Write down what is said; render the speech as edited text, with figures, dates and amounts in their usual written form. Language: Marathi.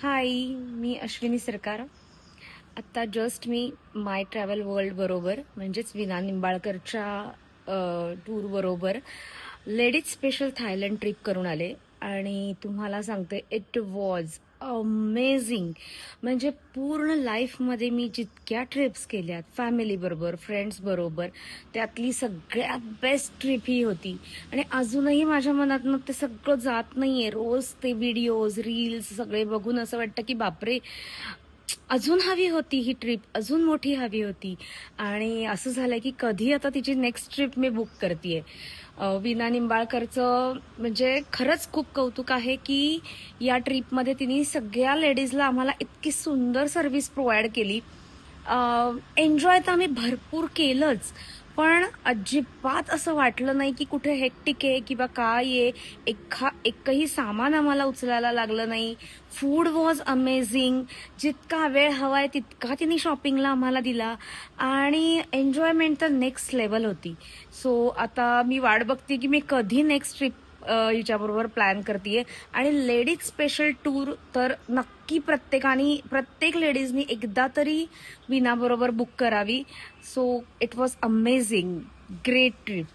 हाय, मी अश्विनी सरकार. आत्ता जस्ट मी माय ट्रॅव्हल वर्ल्ड बरोबर म्हणजेच विना निंबाळकरच्या टूर बरोबर लेडीज स्पेशल थायलंड ट्रिप करून आले आणि तुम्हाला सांगते इट वॉज अमेझिंग. म्हणजे पूर्ण लाईफमध्ये मी जितक्या ट्रिप्स केल्यात फॅमिली बरोबर फ्रेंड्स बरोबर त्यातली सगळ्यात बेस्ट ट्रिप ही होती. आणि अजूनही माझ्या मनातनं ते सगळं जात नाहीये. रोज ते व्हिडिओज रील्स सगळे बघून असं वाटतं की बापरे, अजून हवी होती ही ट्रिप, अजून मोठी हवी होती. आणि असं झालंय की कधी आता तिची नेक्स्ट ट्रिप मी बुक करतेय. विना निंबाळकरचं म्हणजे खरंच खूप कौतुक आहे की या ट्रिपमध्ये तिने सगळ्या लेडीजला आम्हाला इतकी सुंदर सर्व्हिस प्रोव्हाइड केली. एन्जॉय तर आम्ही भरपूर केलंच, पण अजिबात असं वाटलं नाही की कुठे हेक्टिक आहे किंवा काय आहे. एकही सामान आम्हाला उचलायला लागलं नाही. Food was amazing. जितका वेळ हवाय तितका तिने शॉपिंगला आम्हाला दिला आणि एन्जॉयमेंट तर नेक्स्ट लेवल होती. सो आता मी वाट बघते की मी कधी नेक्स्ट ट्रिप हिच्याबरोबर प्लॅन करतेय. आणि लेडीज स्पेशल टूर तर नक्की प्रत्येक लेडीजनी एकदा तरी विना बरोबर बुक करावी. So it was amazing, great trip.